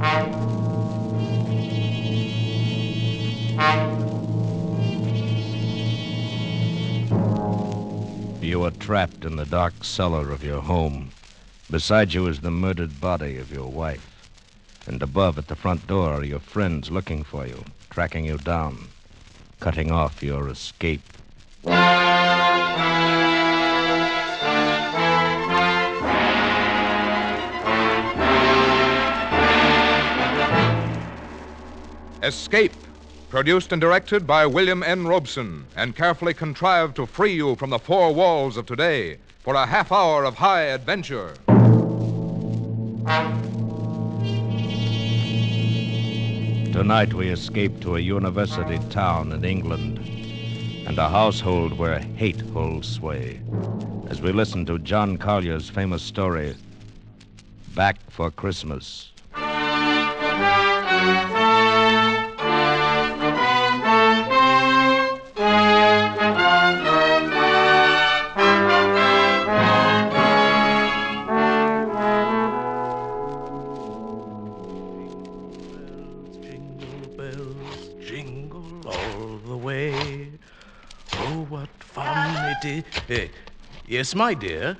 You are trapped in the dark cellar of your home. Beside you is the murdered body of your wife. And above at the front door are your friends looking for you, tracking you down, cutting off your escape. Escape, produced and directed by William N. Robeson, and carefully contrived to free you from the four walls of today for a half hour of high adventure. Tonight we escape to a university town in England and a household where hate holds sway as we listen to John Collier's famous story, Back for Christmas. Yes, my dear.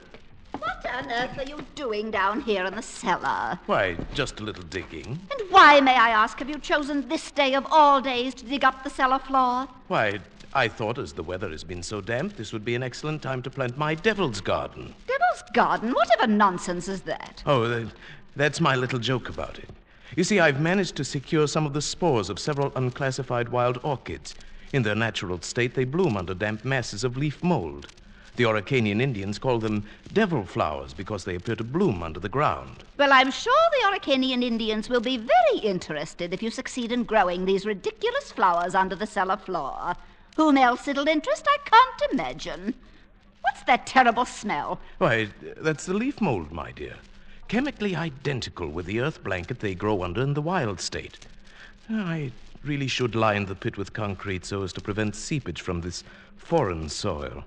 What on earth are you doing down here in the cellar? Why, just a little digging. And why, may I ask, have you chosen this day of all days to dig up the cellar floor? Why, I thought as the weather has been so damp, this would be an excellent time to plant my devil's garden. Devil's garden? Whatever nonsense is that? Oh, that's my little joke about it. You see, I've managed to secure some of the spores of several unclassified wild orchids. In their natural state, they bloom under damp masses of leaf mold. The Araucanian Indians call them devil flowers because they appear to bloom under the ground. Well, I'm sure the Araucanian Indians will be very interested if you succeed in growing these ridiculous flowers under the cellar floor. Whom else it'll interest, I can't imagine. What's that terrible smell? Why, that's the leaf mold, my dear. Chemically identical with the earth blanket they grow under in the wild state. I really should line the pit with concrete so as to prevent seepage from this foreign soil.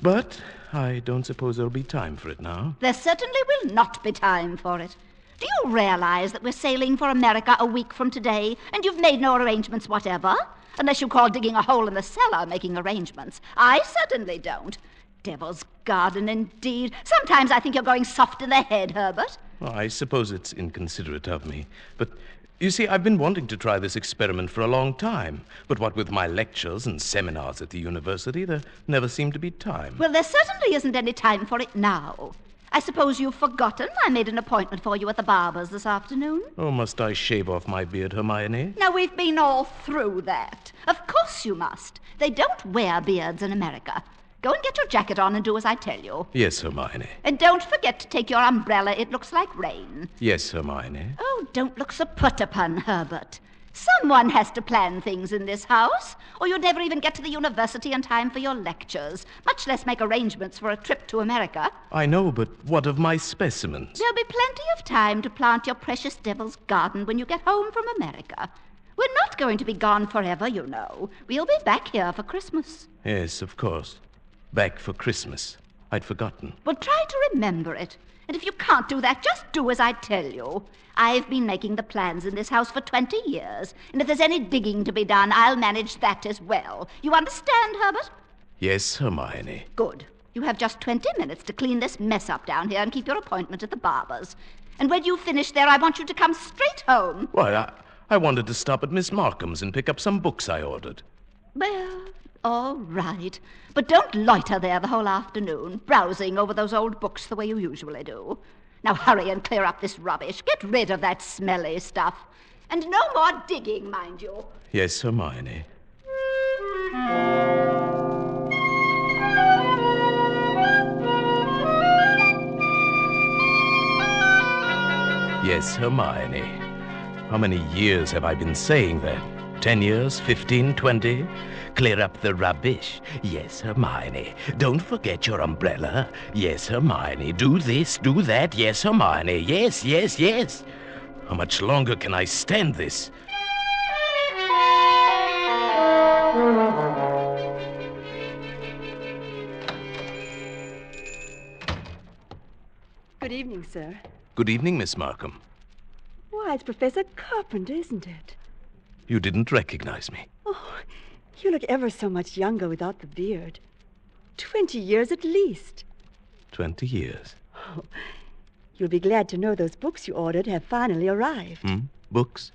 But I don't suppose there'll be time for it now. There certainly will not be time for it. Do you realize that we're sailing for America a week from today, and you've made no arrangements whatever? Unless you call digging a hole in the cellar making arrangements. I certainly don't. Devil's garden, indeed. Sometimes I think you're going soft in the head, Herbert. Well, I suppose it's inconsiderate of me, but you see, I've been wanting to try this experiment for a long time. But what with my lectures and seminars at the university, there never seemed to be time. Well, there certainly isn't any time for it now. I suppose you've forgotten I made an appointment for you at the barber's this afternoon? Oh, must I shave off my beard, Hermione? Now, we've been all through that. Of course you must. They don't wear beards in America. Go and get your jacket on and do as I tell you. Yes, Hermione. And don't forget to take your umbrella. It looks like rain. Yes, Hermione. Oh, don't look so put upon, Herbert. Someone has to plan things in this house, or you'd never even get to the university in time for your lectures, much less make arrangements for a trip to America. I know, but what of my specimens? There'll be plenty of time to plant your precious devil's garden when you get home from America. We're not going to be gone forever, you know. We'll be back here for Christmas. Yes, of course. Back for Christmas. I'd forgotten. Well, try to remember it. And if you can't do that, just do as I tell you. I've been making the plans in this house for 20 years, and if there's any digging to be done, I'll manage that as well. You understand, Herbert? Yes, Hermione. Good. You have just 20 minutes to clean this mess up down here and keep your appointment at the barber's. And when you finish there, I want you to come straight home. Why, I wanted to stop at Miss Markham's and pick up some books I ordered. Well, all right. But don't loiter there the whole afternoon, browsing over those old books the way you usually do. Now hurry and clear up this rubbish. Get rid of that smelly stuff. And no more digging, mind you. Yes, Hermione. Yes, Hermione. How many years have I been saying that? 10 years? 15? 20? Clear up the rubbish. Yes, Hermione. Don't forget your umbrella. Yes, Hermione. Do this, do that. Yes, Hermione. Yes, yes, yes. How much longer can I stand this? Good evening, sir. Good evening, Miss Markham. Why, Why, it's Professor Carpenter, isn't it? You didn't recognize me. Oh, you look ever so much younger without the beard. 20 years at least. 20 years. Oh, you'll be glad to know those books you ordered have finally arrived. Books?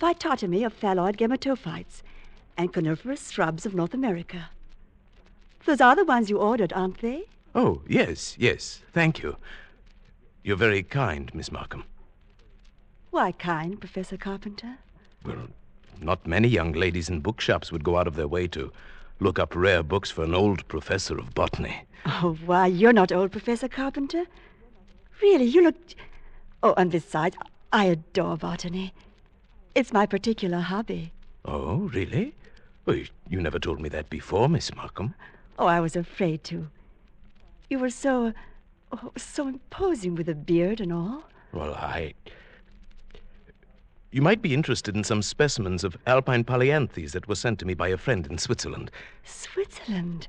Phytotomy of phalloid gametophytes and coniferous shrubs of North America. Those are the ones you ordered, aren't they? Oh, yes. Thank you. You're very kind, Miss Markham. Why kind, Professor Carpenter? Well, not many young ladies in bookshops would go out of their way to look up rare books for an old professor of botany. Oh, why, you're not old, Professor Carpenter. Really, you look... Oh, and besides, I adore botany. It's my particular hobby. Oh, really? Well, you never told me that before, Miss Markham. Oh, I was afraid to. You were so imposing with a beard and all. Well, You might be interested in some specimens of alpine polyanthes that were sent to me by a friend in Switzerland. Switzerland?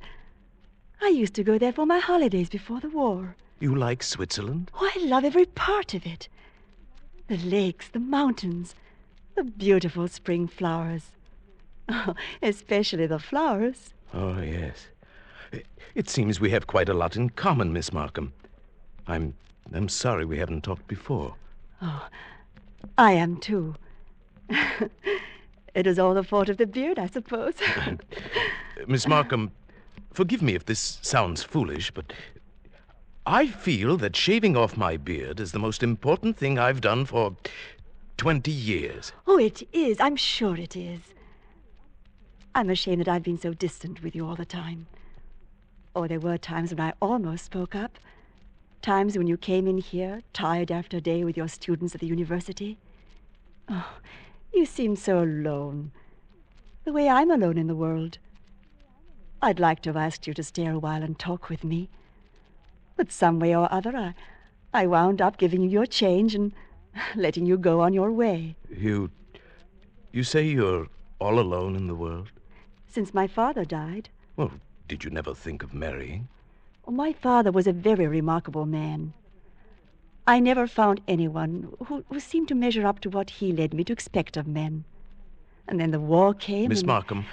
I used to go there for my holidays before the war. You like Switzerland? Oh, I love every part of it. The lakes, the mountains, the beautiful spring flowers. Oh, especially the flowers. Oh, yes. It seems we have quite a lot in common, Miss Markham. I'm sorry we haven't talked before. Oh, I am, too. It is all the fault of the beard, I suppose. Miss Markham, forgive me if this sounds foolish, but I feel that shaving off my beard is the most important thing I've done for 20 years. Oh, it is. I'm sure it is. I'm ashamed that I've been so distant with you all the time. Oh, there were times when I almost spoke up. Times when you came in here, tired after a day with your students at the university. Oh, you seemed so alone. The way I'm alone in the world. I'd like to have asked you to stay a while and talk with me. But some way or other, I wound up giving you your change and letting you go on your way. You say you're all alone in the world? Since my father died. Well, did you never think of marrying? Oh, my father was a very remarkable man. I never found anyone who seemed to measure up to what he led me to expect of men. And then the war came. Miss Markham,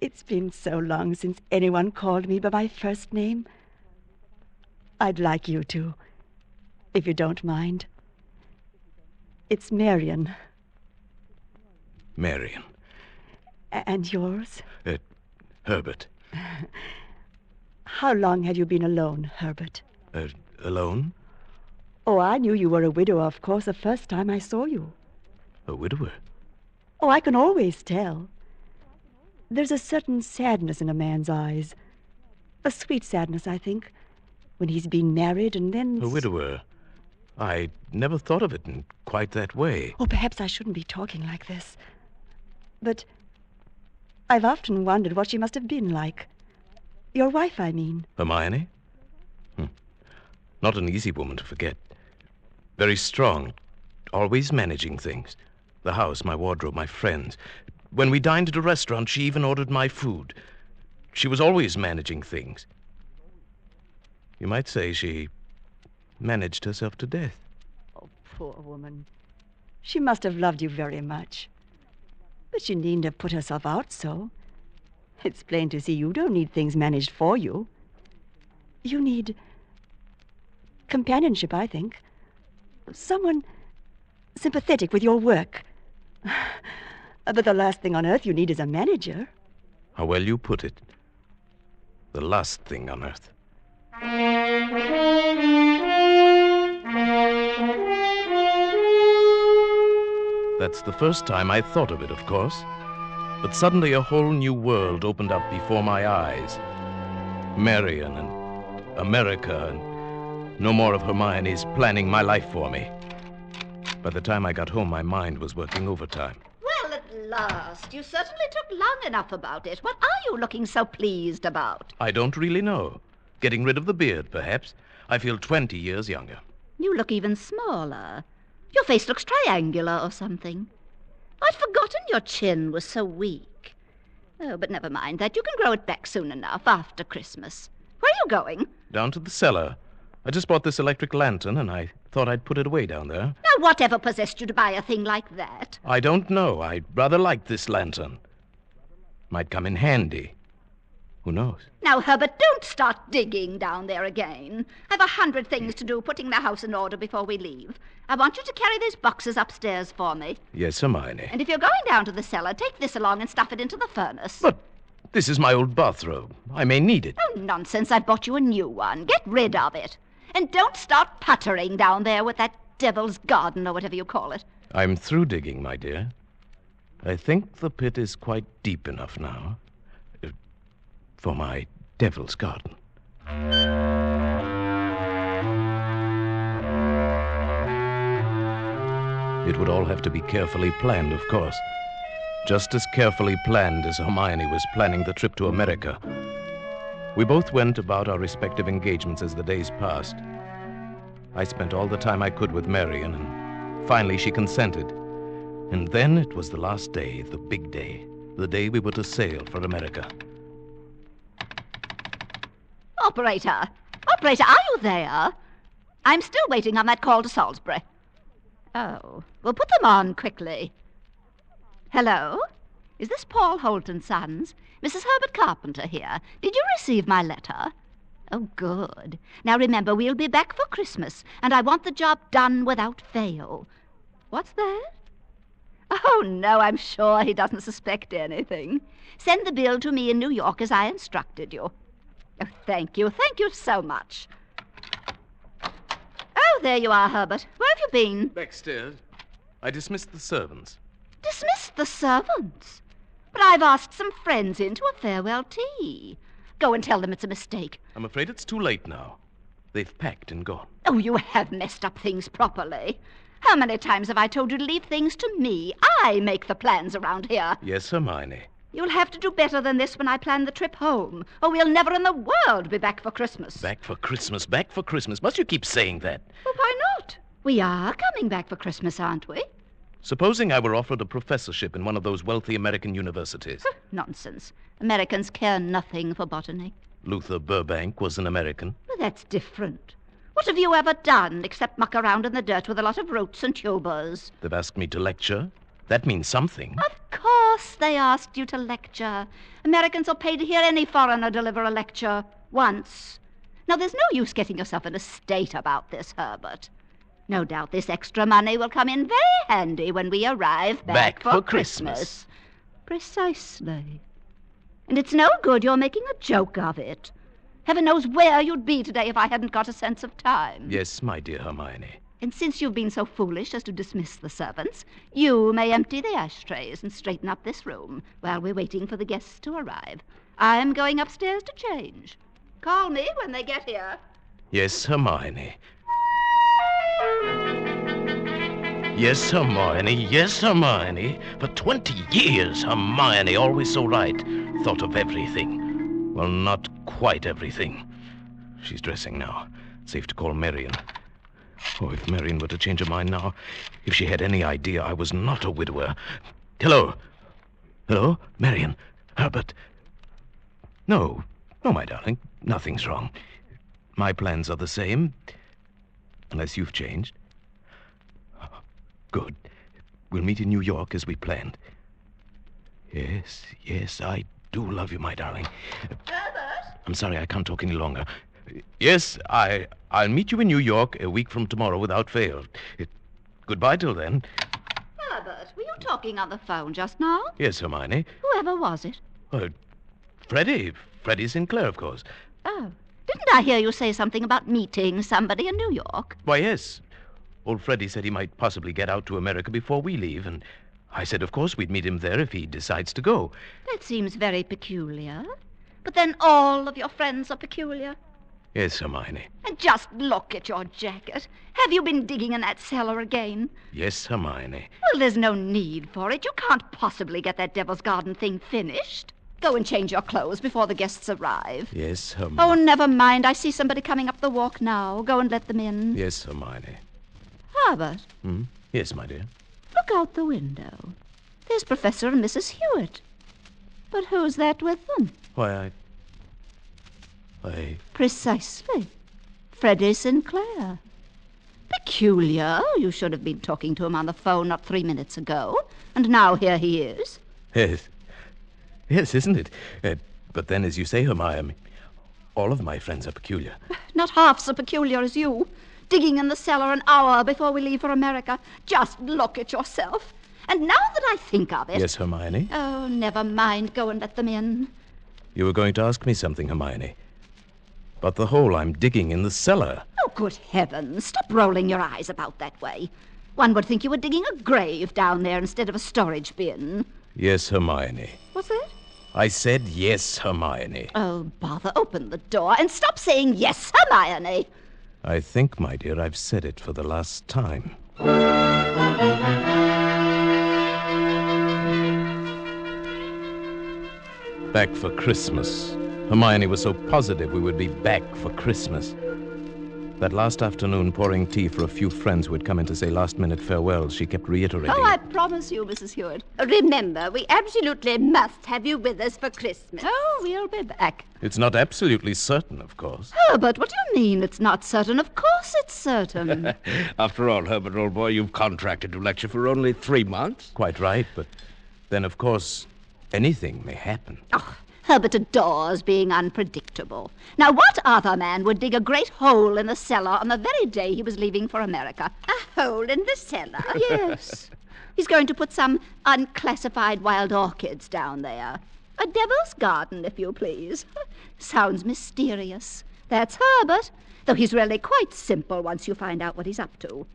It's been so long since anyone called me by my first name. I'd like you to, if you don't mind. It's Marion. Marion. And yours? Herbert. How long have you been alone, Herbert? Alone? Oh, I knew you were a widower, of course, the first time I saw you. A widower? Oh, I can always tell. There's a certain sadness in a man's eyes. A sweet sadness, I think, when he's been married and then... A widower? I never thought of it in quite that way. Oh, perhaps I shouldn't be talking like this. But I've often wondered what she must have been like. Your wife, I mean. Hermione? Not an easy woman to forget. Very strong, always managing things. The house, my wardrobe, my friends. When we dined at a restaurant, she even ordered my food. She was always managing things. You might say she managed herself to death. Oh, poor woman. She must have loved you very much. But she needn't have put herself out so. It's plain to see you don't need things managed for you. You need companionship, I think. Someone sympathetic with your work. But the last thing on earth you need is a manager. How well you put it. The last thing on earth. That's the first time I thought of it, of course. But suddenly a whole new world opened up before my eyes. Marion and America and no more of Hermione's planning my life for me. By the time I got home, my mind was working overtime. Well, at last. You certainly took long enough about it. What are you looking so pleased about? I don't really know. Getting rid of the beard, perhaps. I feel 20 years younger. You look even smaller. Your face looks triangular or something. I'd forgotten your chin was so weak. Oh, but never mind that. You can grow it back soon enough, after Christmas. Where are you going? Down to the cellar. I just bought this electric lantern, and I thought I'd put it away down there. Now, whatever possessed you to buy a thing like that? I don't know. I'd rather like this lantern. Might come in handy. Who knows? Now, Herbert, don't start digging down there again. I've 100 things to do putting the house in order before we leave. I want you to carry these boxes upstairs for me. Yes, Hermione. And if you're going down to the cellar, take this along and stuff it into the furnace. But this is my old bathrobe. I may need it. Oh, nonsense. I bought you a new one. Get rid of it. And don't start puttering down there with that devil's garden or whatever you call it. I'm through digging, my dear. I think the pit is quite deep enough now for my devil's garden. It would all have to be carefully planned, of course. Just as carefully planned as Hermione was planning the trip to America. We both went about our respective engagements as the days passed. I spent all the time I could with Marion, and finally she consented. And then it was the last day, the big day, the day we were to sail for America. Operator, are you there? I'm still waiting on that call to Salisbury. Oh, well, put them on quickly. Hello? Is this Paul Holt & Sons? Mrs. Herbert Carpenter here. Did you receive my letter? Oh, good. Now remember, we'll be back for Christmas, and I want the job done without fail. What's that? Oh, no, I'm sure he doesn't suspect anything. Send the bill to me in New York as I instructed you. Oh, thank you so much. Oh, there you are, Herbert. Where have you been? Backstairs. I dismissed the servants. Dismissed the servants? But I've asked some friends in to a farewell tea. Go and tell them it's a mistake. I'm afraid it's too late now. They've packed and gone. Oh, you have messed up things properly. How many times have I told you to leave things to me? I make the plans around here. Yes, Hermione. You'll have to do better than this when I plan the trip home, or we'll never in the world be back for Christmas. Back for Christmas, back for Christmas. Must you keep saying that? Well, why not? We are coming back for Christmas, aren't we? Supposing I were offered a professorship in one of those wealthy American universities. Nonsense. Americans care nothing for botany. Luther Burbank was an American. Well, that's different. What have you ever done except muck around in the dirt with a lot of roots and tubers? They've asked me to lecture. That means something. Of course they asked you to lecture. Americans are paid to hear any foreigner deliver a lecture once. Now, there's no use getting yourself in a state about this, Herbert. No doubt this extra money will come in very handy when we arrive back for Christmas. Precisely. And it's no good you're making a joke of it. Heaven knows where you'd be today if I hadn't got a sense of time. Yes, my dear Hermione. And since you've been so foolish as to dismiss the servants, you may empty the ashtrays and straighten up this room while we're waiting for the guests to arrive. I'm going upstairs to change. Call me when they get here. Yes, Hermione. Yes, Hermione. Yes, Hermione. For 20 years, Hermione, always so right. Thought of everything. Well, not quite everything. She's dressing now. Safe to call Marion. Oh, if Marion were to change her mind now. If she had any idea I was not a widower. Hello? Hello? Marion? Herbert? No, my darling. Nothing's wrong. My plans are the same. Unless you've changed. Good. We'll meet in New York as we planned. Yes, I do love you, my darling. Herbert? I'm sorry, I can't talk any longer. Yes, I'll meet you in New York a week from tomorrow without fail. Goodbye till then. Herbert, were you talking on the phone just now? Yes, Hermione. Whoever was it? Freddie Sinclair, of course. Oh, didn't I hear you say something about meeting somebody in New York? Why, yes. Old Freddie said he might possibly get out to America before we leave, and I said, of course, we'd meet him there if he decides to go. That seems very peculiar. But then all of your friends are peculiar. Yes, Hermione. And just look at your jacket. Have you been digging in that cellar again? Yes, Hermione. Well, there's no need for it. You can't possibly get that Devil's Garden thing finished. Go and change your clothes before the guests arrive. Yes, Hermione. Oh, never mind. I see somebody coming up the walk now. Go and let them in. Yes, Hermione. Herbert. Yes, my dear. Look out the window. There's Professor and Mrs. Hewitt. But who's that with them? Why, Precisely. Freddie Sinclair. peculiar. You should have been talking to him on the phone not 3 minutes ago. And now here he is. Yes. Yes, isn't it? But then, as you say, Hermione, all of my friends are peculiar. Not half so peculiar as you. Digging in the cellar an hour before we leave for America. Just look at yourself. And now that I think of it... Yes, Hermione? Oh, never mind. Go and let them in. You were going to ask me something, Hermione. But the hole I'm digging in the cellar. Oh, good heavens. Stop rolling your eyes about that way. One would think you were digging a grave down there instead of a storage bin. Yes, Hermione. What's that? I said yes, Hermione. Oh, bother. Open the door and stop saying yes, Hermione. I think, my dear, I've said it for the last time. Back for Christmas. Hermione was so positive we would be back for Christmas. That last afternoon, pouring tea for a few friends who had come in to say last-minute farewells, she kept reiterating... Oh, I promise you, Mrs. Hewitt. Remember, we absolutely must have you with us for Christmas. Oh, we'll be back. It's not absolutely certain, of course. Herbert, what do you mean it's not certain? Of course it's certain. After all, Herbert, old boy, you've contracted to lecture for only 3 months. Quite right, but then, of course, anything may happen. Oh, Herbert adores being unpredictable. Now, what other man would dig a great hole in the cellar on the very day he was leaving for America? A hole in the cellar? Yes. He's going to put some unclassified wild orchids down there. A devil's garden, if you please. Sounds mysterious. That's Herbert, though he's really quite simple once you find out what he's up to.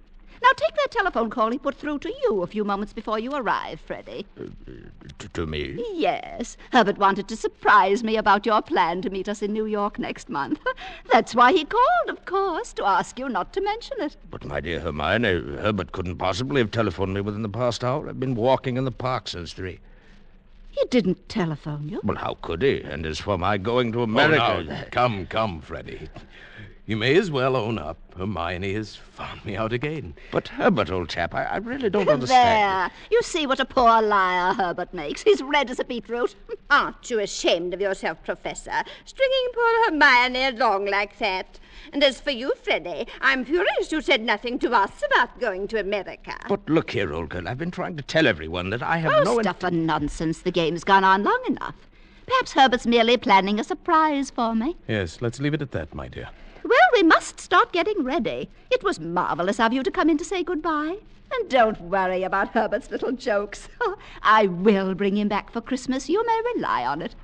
Now, take that telephone call he put through to you a few moments before you arrived, Freddie. To me? Yes. Herbert wanted to surprise me about your plan to meet us in New York next month. That's why he called, of course, to ask you not to mention it. But, my dear Hermione, Herbert couldn't possibly have telephoned me within the past hour. I've been walking in the park since 3. He didn't telephone you? Well, how could he? And as for my going to America... Oh, now, come, Freddie. You may as well own up. Hermione has found me out again. But, Herbert, old chap, I really don't understand. There. You see what a poor liar Herbert makes. He's red as a beetroot. Aren't you ashamed of yourself, Professor, stringing poor Hermione along like that? And as for you, Freddie, I'm furious you said nothing to us about going to America. But look here, old girl, I've been trying to tell everyone that I have no... stuff and nonsense. The game's gone on long enough. Perhaps Herbert's merely planning a surprise for me. Yes, let's leave it at that, my dear. Well, we must start getting ready. It was marvelous of you to come in to say goodbye. And don't worry about Herbert's little jokes. I will bring him back for Christmas. You may rely on it.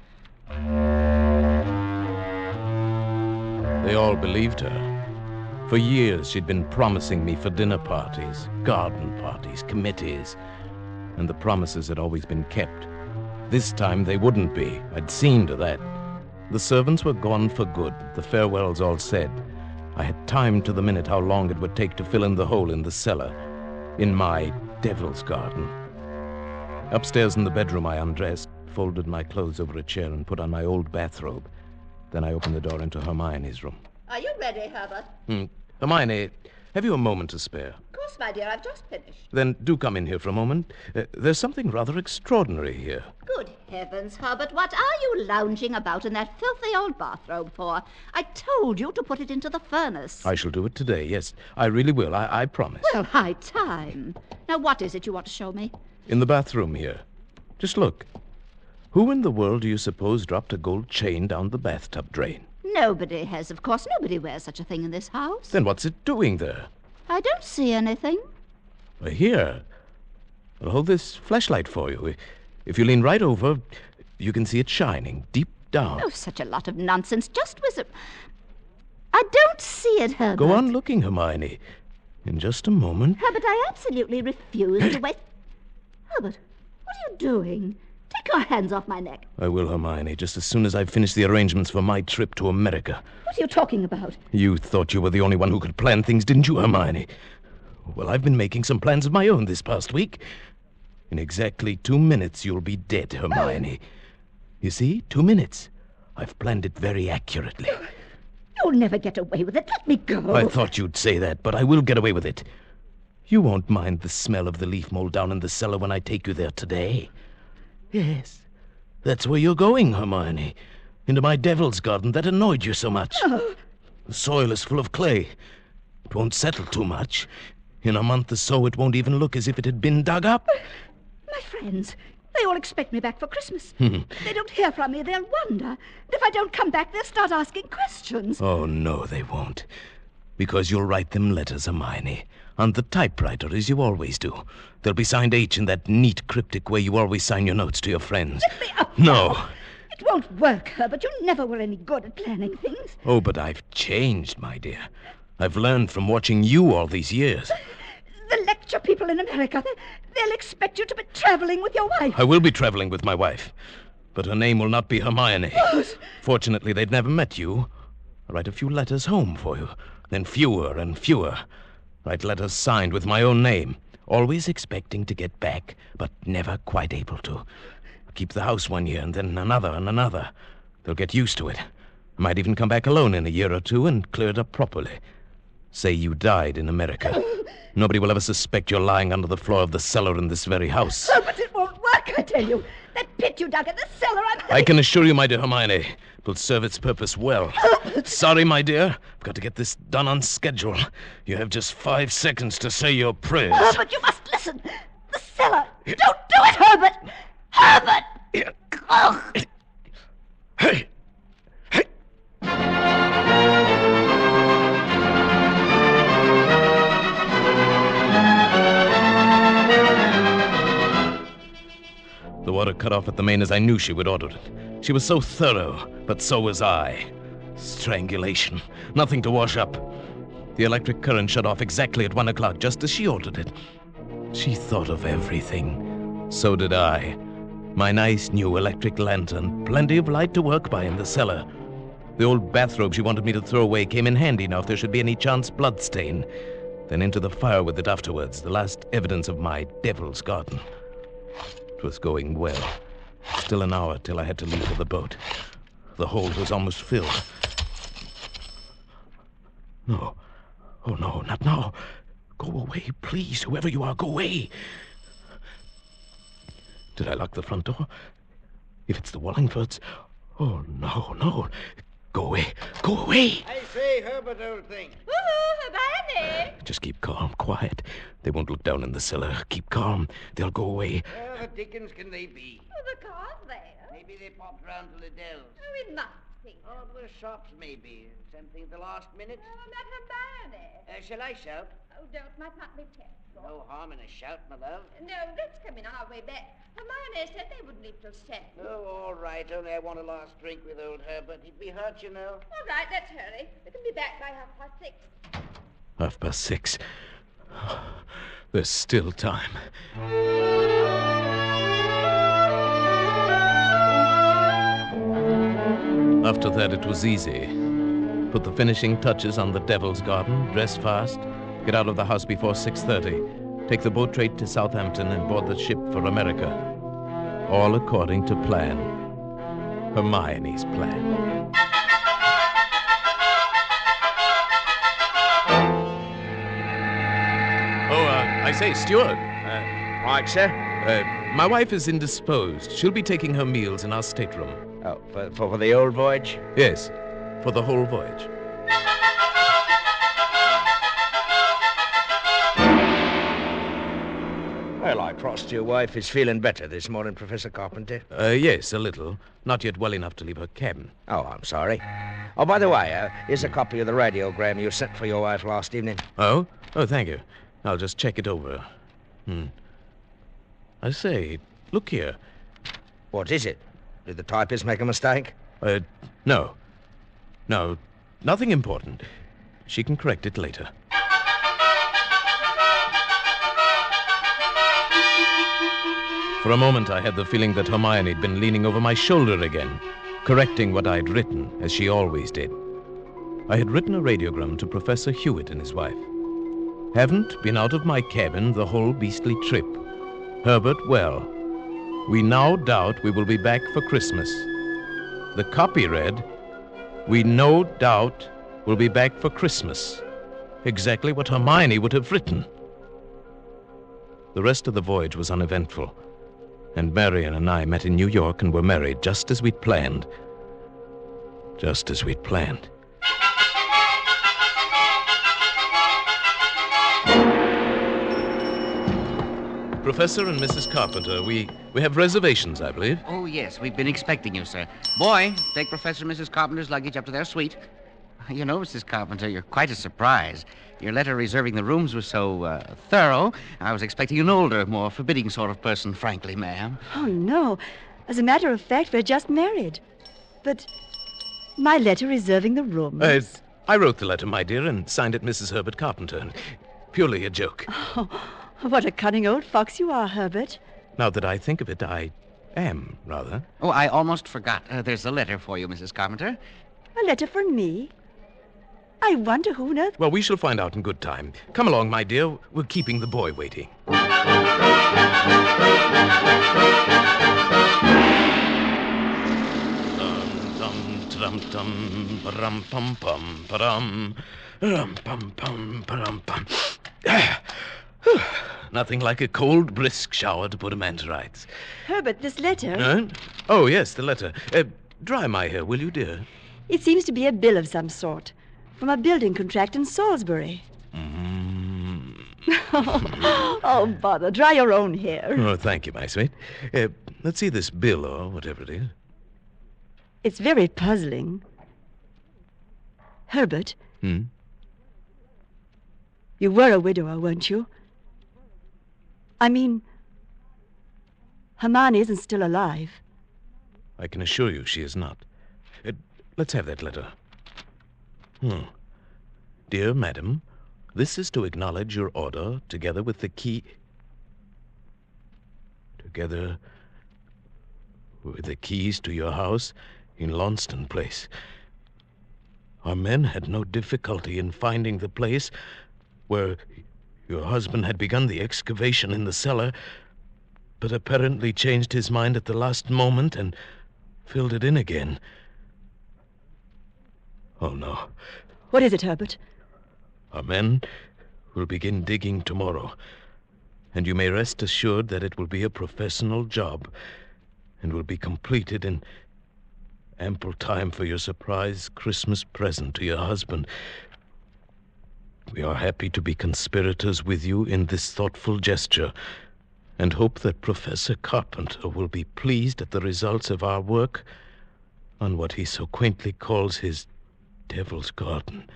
They all believed her. For years, she'd been promising me for dinner parties, garden parties, committees. And the promises had always been kept. This time, they wouldn't be. I'd seen to that. The servants were gone for good, the farewells all said. I had timed to the minute how long it would take to fill in the hole in the cellar, in my devil's garden. Upstairs in the bedroom, I undressed, folded my clothes over a chair, and put on my old bathrobe. Then I opened the door into Hermione's room. Are you ready, Herbert? Hermione, have you a moment to spare? Of course, my dear, I've just finished. Then do come in here for a moment. There's something rather extraordinary here. Good heavens, Herbert, what are you lounging about in that filthy old bathrobe for? I told you to put it into the furnace. I shall do it today, yes. I really will, I promise. Well, high time. Now, what is it you want to show me? In the bathroom here. Just look. Who in the world do you suppose dropped a gold chain down the bathtub drain? Nobody has, of course. Nobody wears such a thing in this house. Then what's it doing there? I don't see anything. Here. I'll hold this flashlight for you. If you lean right over, you can see it shining deep down. Oh, such a lot of nonsense. Just whisper. I don't see it, Herbert. Go on looking, Hermione. In just a moment. Herbert, I absolutely refuse to wait. Herbert, what are you doing? Take your hands off my neck. I will, Hermione, just as soon as I've finished the arrangements for my trip to America. What are you talking about? You thought you were the only one who could plan things, didn't you, Hermione? Well, I've been making some plans of my own this past week. In exactly 2 minutes, you'll be dead, Hermione. You see, 2 minutes. I've planned it very accurately. You'll never get away with it. Let me go. I thought you'd say that, but I will get away with it. You won't mind the smell of the leaf mold down in the cellar when I take you there today. Yes, that's where you're going, Hermione. Into my devil's garden that annoyed you so much. Oh. The soil is full of clay. It won't settle too much. In a month or so, it won't even look as if it had been dug up. My friends, they all expect me back for Christmas. If they don't hear from me, they'll wonder. And if I don't come back, they'll start asking questions. Oh, no, they won't. Because you'll write them letters, Hermione, on the typewriter, as you always do. They'll be signed H in that neat, cryptic way you always sign your notes to your friends. Let me up. No. It won't work, Herbert. You never were any good at planning things. Oh, but I've changed, my dear. I've learned from watching you all these years. The lecture people in America, they'll expect you to be traveling with your wife. I will be traveling with my wife, but her name will not be Hermione. Fortunately, they'd never met you. I'll write a few letters home for you, then fewer and fewer. Write letters signed with my own name, always expecting to get back, but never quite able to. I'll keep the house 1 year, and then another and another. They'll get used to it. I might even come back alone in a year or two and clear it up properly. Say you died in America. Nobody will ever suspect you're lying under the floor of the cellar in this very house. Oh, but it won't work, I tell you. That pit you dug in the cellar, I can assure you, my dear Hermione, it will serve its purpose well. Sorry, my dear. I've got to get this done on schedule. You have just 5 seconds to say your prayers. Herbert, you must listen. The cellar. Don't do it, Herbert. Herbert! Oh. Hey! The water cut off at the main as I knew she would order it. She was so thorough, but so was I. Strangulation. Nothing to wash up. The electric current shut off exactly at 1 o'clock, just as she ordered it. She thought of everything. So did I. My nice new electric lantern, plenty of light to work by in the cellar. The old bathrobe she wanted me to throw away came in handy now if there should be any chance bloodstain. Then into the fire with it afterwards, the last evidence of my devil's garden. It was going well. Still an hour till I had to leave for the boat. The hold was almost filled. No. Oh, no, not now. Go away, please. Whoever you are, go away. Did I lock the front door? If it's the Wallingfords... Oh, no, no. Go away. Go away. I say, Herbert, old thing. Woohoo, Hermione! Just keep calm, quiet. They won't look down in the cellar. Keep calm. They'll go away. Where the dickens can they be? Oh, the car's there. Maybe they popped round to Liddell's. Oh, it must be. Oh, the shops, maybe. Something at the last minute. Oh, not Hermione. Shall I shout? Oh, don't. Might not be kept. No harm in a shout, my love. No, let's come in our way back. Hermione said they wouldn't leave till 7. Oh, all right. Only I want a last drink with old Herbert. He'd be hurt, you know. All right, let's hurry. We can be back by 6:30. 6:30. There's still time. After that, it was easy. Put the finishing touches on the Devil's Garden, dress fast, get out of the house before 6:30, take the boat trade to Southampton and board the ship for America. All according to plan. Hermione's plan. I say, Stuart. Right, sir? My wife is indisposed. She'll be taking her meals in our stateroom. Oh, for the old voyage? Yes, for the whole voyage. Well, I trust your wife is feeling better this morning, Professor Carpenter. Yes, a little. Not yet well enough to leave her cabin. Oh, I'm sorry. Oh, by the way, here's a copy of the radiogram you sent for your wife last evening. Oh? Oh, thank you. I'll just check it over. I say, look here. What is it? Did the typist make a mistake? No. No, nothing important. She can correct it later. For a moment, I had the feeling that Hermione had been leaning over my shoulder again, correcting what I'd written, as she always did. I had written a radiogram to Professor Hewitt and his wife. Haven't been out of my cabin the whole beastly trip. Herbert well. We now doubt we will be back for Christmas. The copy read, we no doubt will be back for Christmas. Exactly what Hermione would have written. The rest of the voyage was uneventful, and Marion and I met in New York and were married just as we'd planned. Just as we'd planned. Professor and Mrs. Carpenter, we have reservations, I believe. Oh, yes, we've been expecting you, sir. Boy, take Professor and Mrs. Carpenter's luggage up to their suite. You know, Mrs. Carpenter, you're quite a surprise. Your letter reserving the rooms was so thorough, I was expecting an older, more forbidding sort of person, frankly, ma'am. Oh, no. As a matter of fact, we're just married. But my letter reserving the room... I wrote the letter, my dear, and signed it Mrs. Herbert Carpenter. Purely a joke. Oh, what a cunning old fox you are, Herbert. Now that I think of it, I am, rather. Oh, I almost forgot. There's a letter for you, Mrs. Carpenter. A letter for me? I wonder who on earth... Well, we shall find out in good time. Come along, my dear. We're keeping the boy waiting. Dum-dum, ba-dum-pum-pum, ba-dum, rum-pum-pum, ba-dum-pum. Nothing like a cold, brisk shower to put a man to rights. Herbert, this letter... Oh, yes, the letter. Dry my hair, will you, dear? It seems to be a bill of some sort. From a building contract in Salisbury. Oh, bother. Dry your own hair. Oh, thank you, my sweet. Let's see this bill or whatever it is. It's very puzzling. Herbert. You were a widower, weren't you? I mean, Hermione isn't still alive. I can assure you she is not. Let's have that letter. Dear madam, this is to acknowledge your order, together with the key... Together with the keys to your house in Launceston Place. Our men had no difficulty in finding the place where your husband had begun the excavation in the cellar, but apparently changed his mind at the last moment and filled it in again. Oh, no. What is it, Herbert? Our men will begin digging tomorrow, and you may rest assured that it will be a professional job and will be completed in ample time for your surprise Christmas present to your husband. We are happy to be conspirators with you in this thoughtful gesture, and hope that Professor Carpenter will be pleased at the results of our work on what he so quaintly calls his Devil's Garden.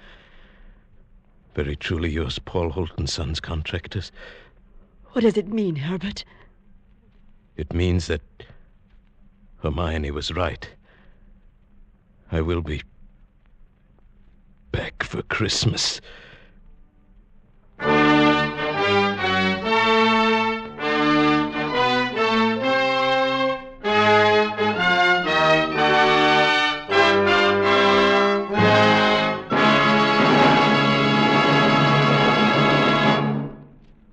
Very truly yours, Paul Holt & Sons Contractors. What does it mean, Herbert? It means that Hermione was right. I will be back for Christmas.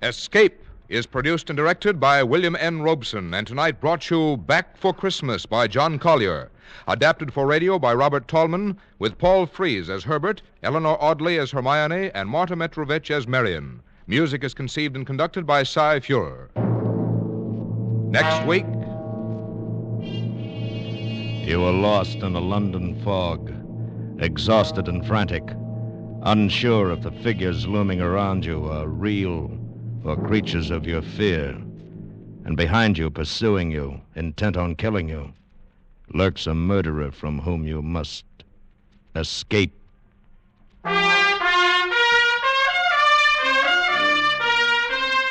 Escape is produced and directed by William N. Robeson, and tonight brought you Back for Christmas by John Collier. Adapted for radio by Robert Tallman, with Paul Frees as Herbert, Eleanor Audley as Hermione, and Marta Metrovich as Marion. Music is conceived and conducted by Cy Fuhrer. Next week... You were lost in a London fog, exhausted and frantic, unsure if the figures looming around you are real or creatures of your fear. And behind you, pursuing you, intent on killing you, lurks a murderer from whom you must escape.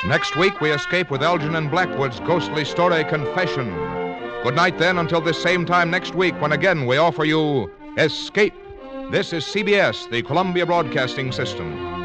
Next week, we escape with Algernon Blackwood's ghostly story, Confession. Good night, then, until this same time next week, when again we offer you Escape. This is CBS, the Columbia Broadcasting System.